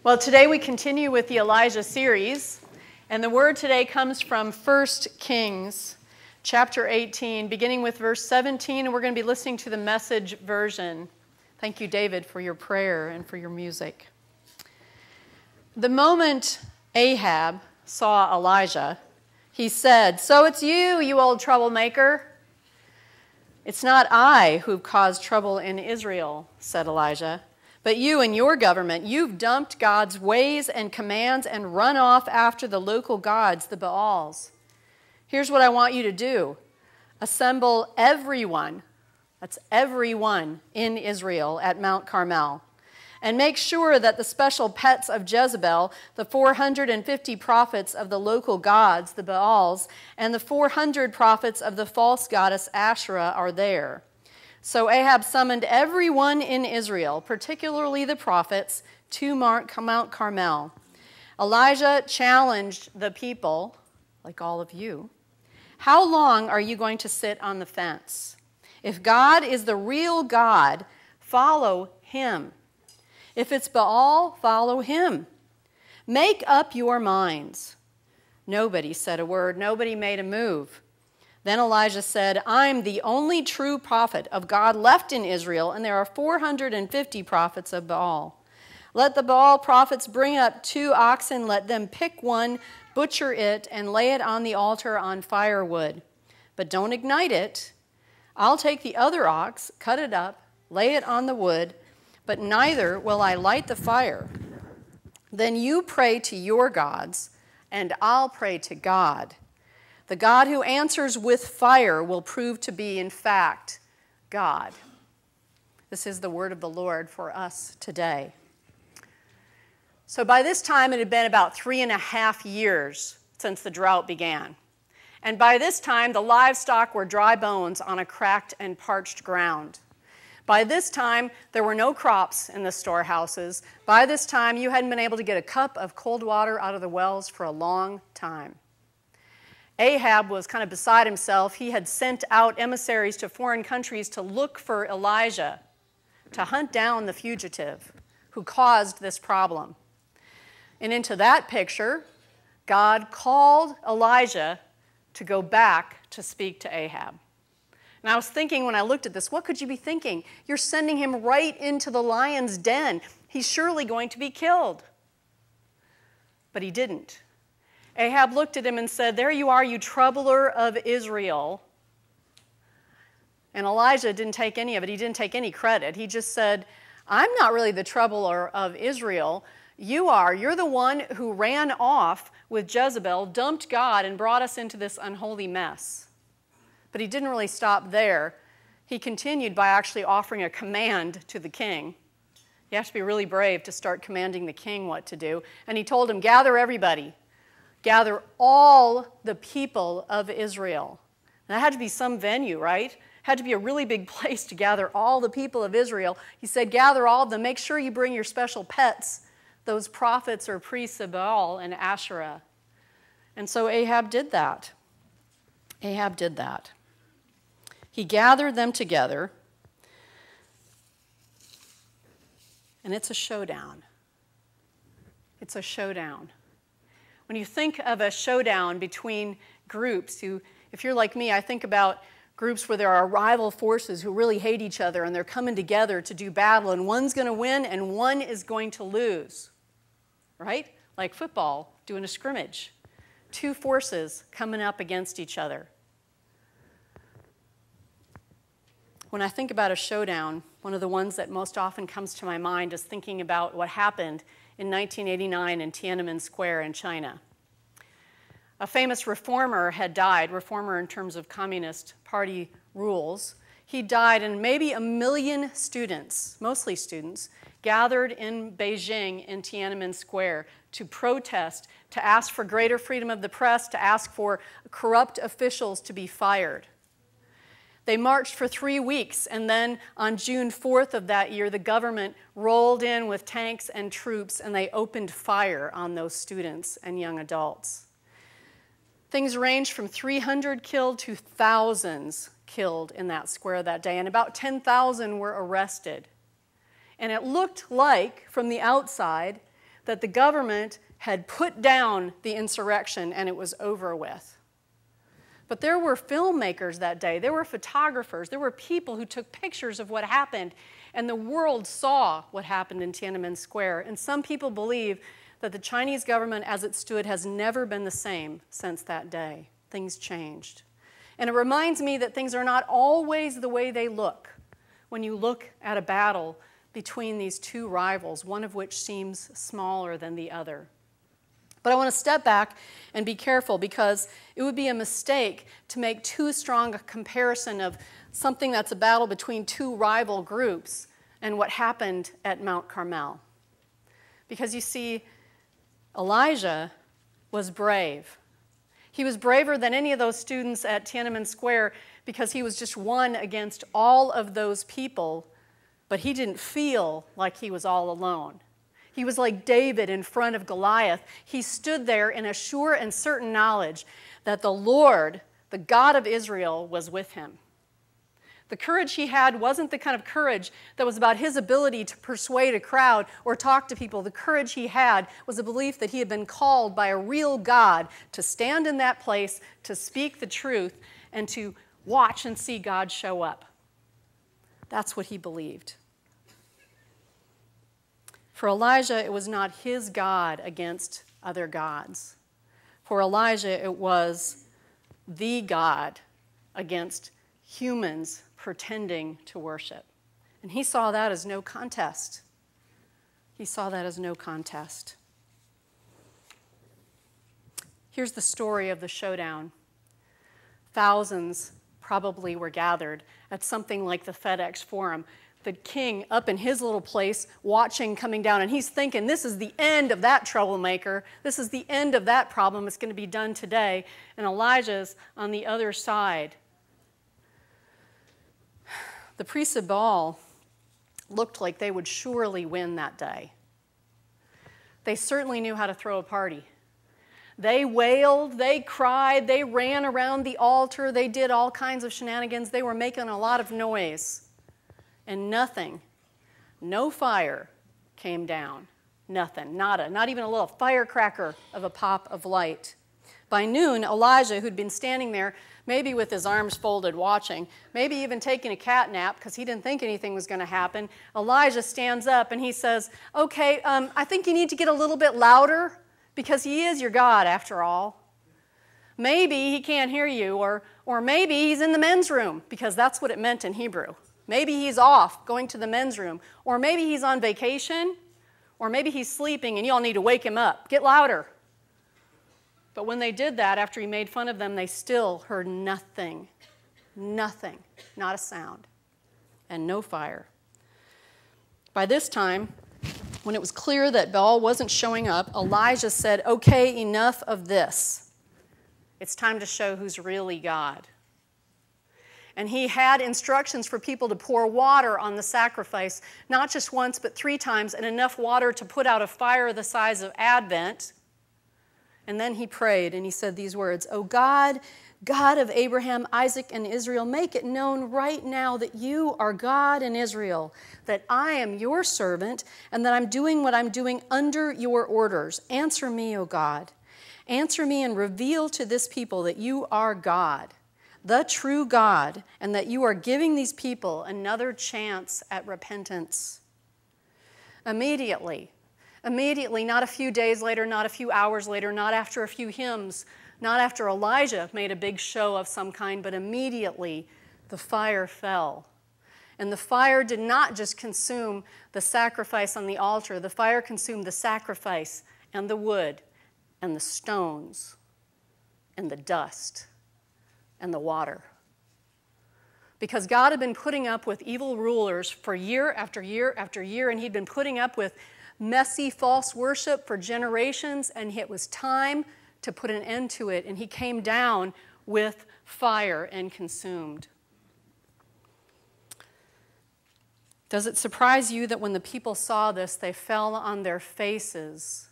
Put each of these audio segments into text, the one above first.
Well, today we continue with the Elijah series, and the word today comes from 1 Kings chapter 18, beginning with verse 17, and we're going to be listening to the Message version. Thank you, David, for your prayer and for your music. The moment Ahab saw Elijah, he said, "So it's you, you old troublemaker." "It's not I who've caused trouble in Israel," said Elijah. "But you and your government, you've dumped God's ways and commands and run off after the local gods, the Baals. Here's what I want you to do. Assemble everyone, that's everyone in Israel at Mount Carmel, and make sure that the special pets of Jezebel, the 450 prophets of the local gods, the Baals, and the 400 prophets of the false goddess Asherah are there." So Ahab summoned everyone in Israel, particularly the prophets, to Mount Carmel. Elijah challenged the people, like all of you, "How long are you going to sit on the fence? If God is the real God, follow him. If it's Baal, follow him. Make up your minds." Nobody said a word. Nobody made a move. Then Elijah said, "I'm the only true prophet of God left in Israel, and there are 450 prophets of Baal. Let the Baal prophets bring up 2 oxen, let them pick one, butcher it, and lay it on the altar on firewood. But don't ignite it. I'll take the other ox, cut it up, lay it on the wood, but neither will I light the fire. Then you pray to your gods, and I'll pray to God. The God who answers with fire will prove to be, in fact, God." This is the word of the Lord for us today. So by this time, it had been about 3.5 years since the drought began. And by this time, the livestock were dry bones on a cracked and parched ground. By this time, there were no crops in the storehouses. By this time, you hadn't been able to get a cup of cold water out of the wells for a long time. Ahab was kind of beside himself. He had sent out emissaries to foreign countries to look for Elijah, to hunt down the fugitive who caused this problem. And into that picture, God called Elijah to go back to speak to Ahab. And I was thinking when I looked at this, what could you be thinking? You're sending him right into the lion's den. He's surely going to be killed. But he didn't. Ahab looked at him and said, "There you are, you troubler of Israel." And Elijah didn't take any of it. He didn't take any credit. He just said, "I'm not really the troubler of Israel. You are. You're the one who ran off with Jezebel, dumped God, and brought us into this unholy mess." But he didn't really stop there. He continued by actually offering a command to the king. You have to be really brave to start commanding the king what to do. And he told him, "Gather everybody. Gather all the people of Israel." And that had to be some venue, right? It had to be a really big place to gather all the people of Israel. He said, "Gather all of them. Make sure you bring your special pets, those prophets or priests of Baal and Asherah." And so Ahab did that. Ahab did that. He gathered them together, and it's a showdown. It's a showdown. When you think of a showdown between groups, if you're like me, I think about groups where there are rival forces who really hate each other and they're coming together to do battle, and one's going to win and one is going to lose, right? Like football, doing a scrimmage. 2 forces coming up against each other. When I think about a showdown, one of the ones that most often comes to my mind is thinking about what happened in 1989 in Tiananmen Square in China. A famous reformer had died, reformer in terms of Communist Party rules. He died, and maybe 1 million students, mostly students, gathered in Beijing in Tiananmen Square to protest, to ask for greater freedom of the press, to ask for corrupt officials to be fired. They marched for 3 weeks, and then on June 4th of that year, the government rolled in with tanks and troops, and they opened fire on those students and young adults. Things ranged from 300 killed to thousands killed in that square that day, and about 10,000 were arrested. And it looked like, from the outside, that the government had put down the insurrection and it was over with. But there were filmmakers that day. There were photographers. There were people who took pictures of what happened, and the world saw what happened in Tiananmen Square. And some people believe that the Chinese government as it stood has never been the same since that day. Things changed. And it reminds me that things are not always the way they look when you look at a battle between these two rivals, one of which seems smaller than the other. But I want to step back and be careful, because it would be a mistake to make too strong a comparison of something that's a battle between two rival groups and what happened at Mount Carmel. Because you see, Elijah was brave. He was braver than any of those students at Tiananmen Square because he was just one against all of those people, but he didn't feel like he was all alone. He was like David in front of Goliath. He stood there in a sure and certain knowledge that the Lord, the God of Israel, was with him. The courage he had wasn't the kind of courage that was about his ability to persuade a crowd or talk to people. The courage he had was a belief that he had been called by a real God to stand in that place, to speak the truth, and to watch and see God show up. That's what he believed. For Elijah, it was not his God against other gods. For Elijah, it was the God against humans pretending to worship. And he saw that as no contest. He saw that as no contest. Here's the story of the showdown. Thousands probably were gathered at something like the FedEx Forum. The king up in his little place watching coming down, and he's thinking, this is the end of that troublemaker. This is the end of that problem. It's going to be done today. And Elijah's on the other side. The priests of Baal looked like they would surely win that day. They certainly knew how to throw a party. They wailed, they cried, they ran around the altar, they did all kinds of shenanigans. They were making a lot of noise. And nothing, no fire came down. Nothing, nada, not even a little firecracker of a pop of light. By noon, Elijah, who'd been standing there, maybe with his arms folded watching, maybe even taking a cat nap because he didn't think anything was going to happen, Elijah stands up and he says, okay, I think you need to get a little bit louder because he is your God after all. Maybe he can't hear you, or maybe he's in the men's room, because that's what it meant in Hebrew. Maybe he's off going to the men's room, or maybe he's on vacation, or maybe he's sleeping and you all need to wake him up. Get louder. But when they did that, after he made fun of them, they still heard nothing. Nothing. Not a sound. And no fire. By this time, when it was clear that Baal wasn't showing up, Elijah said, okay, enough of this. It's time to show who's really God. And he had instructions for people to pour water on the sacrifice, not just once, but 3 times, and enough water to put out a fire the size of Advent. And then he prayed, and he said these words, O God, God of Abraham, Isaac, and Israel, make it known right now that you are God in Israel, that I am your servant, and that I'm doing what I'm doing under your orders. Answer me, O God. Answer me and reveal to this people that you are God, the true God, and that you are giving these people another chance at repentance. Immediately, not a few days later, not a few hours later, not after a few hymns, not after Elijah made a big show of some kind, but immediately the fire fell. And the fire did not just consume the sacrifice on the altar. The fire consumed the sacrifice and the wood and the stones and the dust and the water. Because God had been putting up with evil rulers for year after year after year, and he'd been putting up with messy false worship for generations, and it was time to put an end to it, and he came down with fire and consumed. Does it surprise you that when the people saw this, they fell on their faces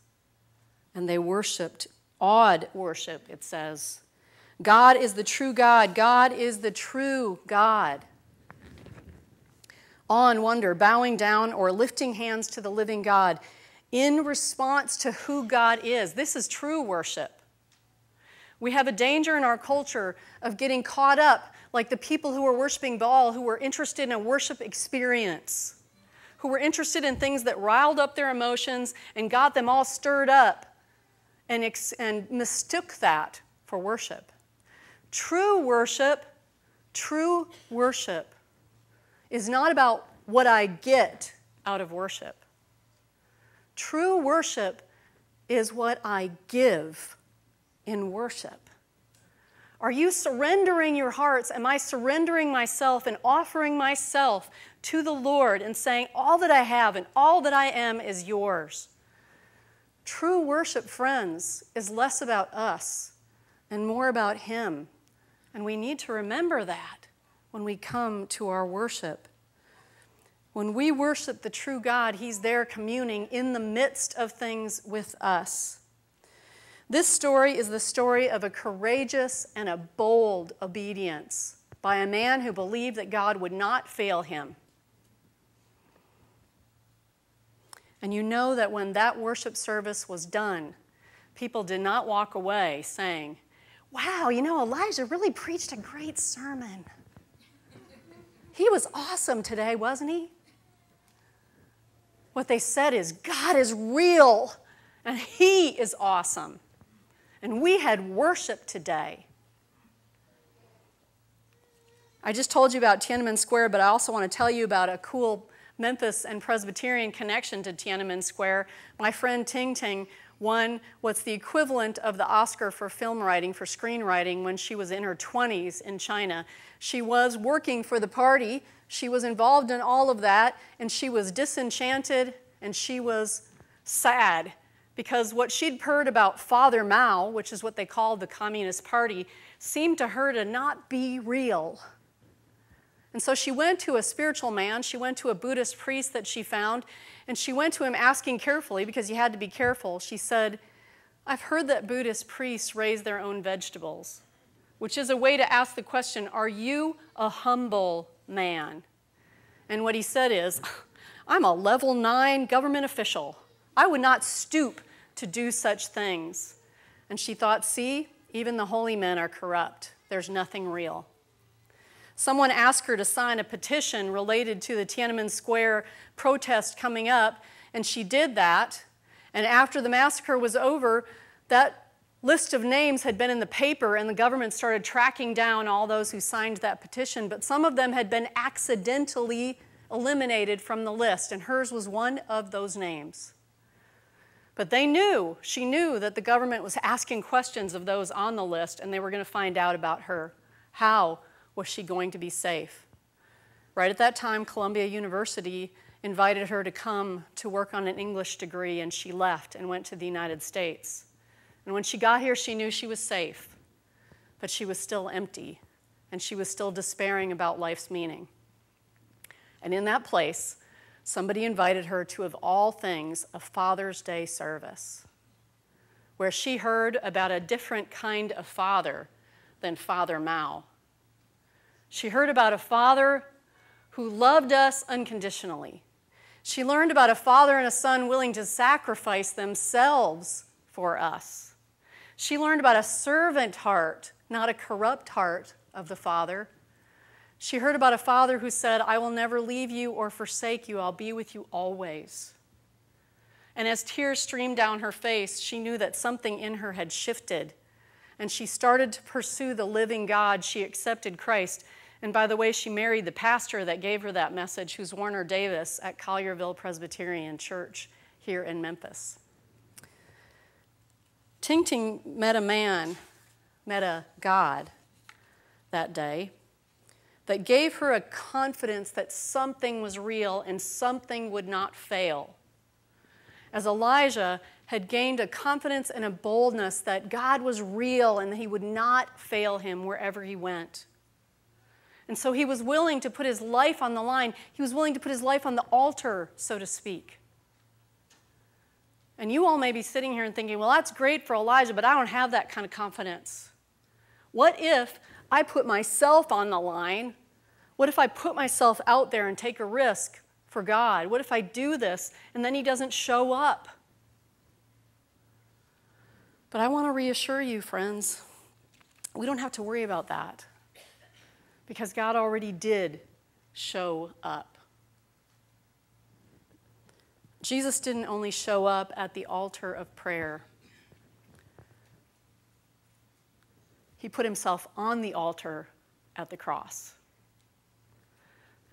and they worshiped, awed worship, it says. God is the true God. God is the true God. Awe and wonder, bowing down or lifting hands to the living God. in response to who God is. This is true worship. We have a danger in our culture of getting caught up like the people who were worshiping Baal, who were interested in a worship experience, who were interested in things that riled up their emotions and got them all stirred up and mistook that for worship. True worship is not about what I get out of worship. True worship is what I give in worship. Are you surrendering your hearts? Am I surrendering myself and offering myself to the Lord and saying, all that I have and all that I am is yours? True worship, friends, is less about us and more about Him. And we need to remember that when we come to our worship. When we worship the true God, He's there communing in the midst of things with us. This story is the story of a courageous and a bold obedience by a man who believed that God would not fail him. And you know that when that worship service was done, people did not walk away saying, wow, Elijah really preached a great sermon. He was awesome today, wasn't he? What they said is, God is real, and He is awesome. And we had worship today. I just told you about Tiananmen Square, but I also want to tell you about a cool Memphis and Presbyterian connection to Tiananmen Square. My friend Ting Ting won what's the equivalent of the Oscar for film writing, for screenwriting, when she was in her 20s in China. She was working for the party. She was involved in all of that, and she was disenchanted, and she was sad, because what she'd heard about Father Mao, which is what they called the Communist Party, seemed to her to not be real. And so she went to a spiritual man, she went to a Buddhist priest that she found, and she went to him asking carefully, because you had to be careful. She said, I've heard that Buddhist priests raise their own vegetables, which is a way to ask the question, are you a humble man? And what he said is, I'm a level 9 government official. I would not stoop to do such things. And she thought, see, even the holy men are corrupt. There's nothing real. Someone asked her to sign a petition related to the Tiananmen Square protest coming up, and she did that. And after the massacre was over, that list of names had been in the paper, and the government started tracking down all those who signed that petition, but some of them had been accidentally eliminated from the list, and hers was one of those names. But she knew that the government was asking questions of those on the list, and they were going to find out about her. How was she going to be safe? Right at that time, Columbia University invited her to come to work on an English degree, and she left and went to the United States. And when she got here, she knew she was safe, but she was still empty, and she was still despairing about life's meaning. And in that place, somebody invited her to, of all things, a Father's Day service, where she heard about a different kind of father than Father Mao. She heard about a father who loved us unconditionally. She learned about a father and a son willing to sacrifice themselves for us. She learned about a servant heart, not a corrupt heart of the Father. She heard about a father who said, I will never leave you or forsake you. I'll be with you always. And as tears streamed down her face, she knew that something in her had shifted. And she started to pursue the living God. She accepted Christ. And by the way, she married the pastor that gave her that message, who's Warner Davis at Collierville Presbyterian Church here in Memphis. Ting Ting met a God that day that gave her a confidence that something was real and something would not fail. As Elijah had gained a confidence and a boldness that God was real and that He would not fail him wherever he went. And so he was willing to put his life on the line. He was willing to put his life on the altar, so to speak. And you all may be sitting here and thinking, well, that's great for Elijah, but I don't have that kind of confidence. What if I put myself on the line? What if I put myself out there and take a risk for God? What if I do this and then He doesn't show up? But I want to reassure you, friends, we don't have to worry about that because God already did show up. Jesus didn't only show up at the altar of prayer. He put himself on the altar at the cross.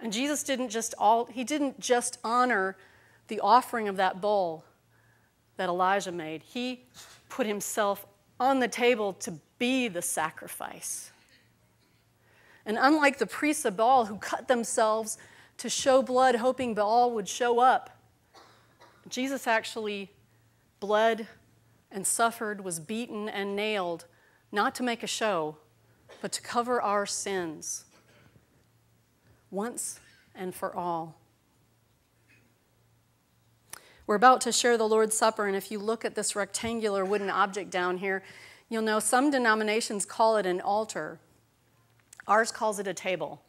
And Jesus didn't just honor the offering of that bull that Elijah made. He put himself on the table to be the sacrifice. And unlike the priests of Baal who cut themselves to show blood hoping Baal would show up, Jesus actually bled and suffered, was beaten and nailed, not to make a show, but to cover our sins once and for all. We're about to share the Lord's Supper, and if you look at this rectangular wooden object down here, you'll know some denominations call it an altar. Ours calls it a table,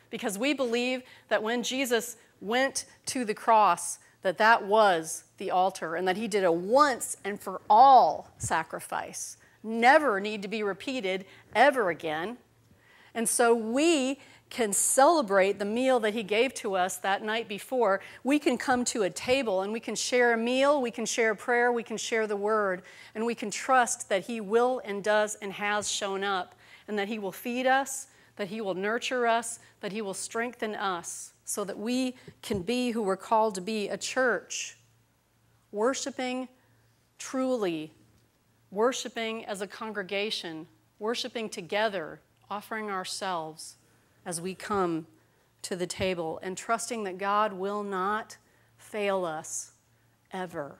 because we believe that when Jesus went to the cross, that was the altar, and that he did a once and for all sacrifice, never need to be repeated ever again. And so we can celebrate the meal that he gave to us that night before. We can come to a table and we can share a meal, we can share prayer, we can share the word, and we can trust that he will and does and has shown up, and that he will feed us, that he will nurture us, that he will strengthen us so that we can be who we're called to be, a church, worshiping truly, worshiping as a congregation, worshiping together, offering ourselves as we come to the table, and trusting that God will not fail us ever.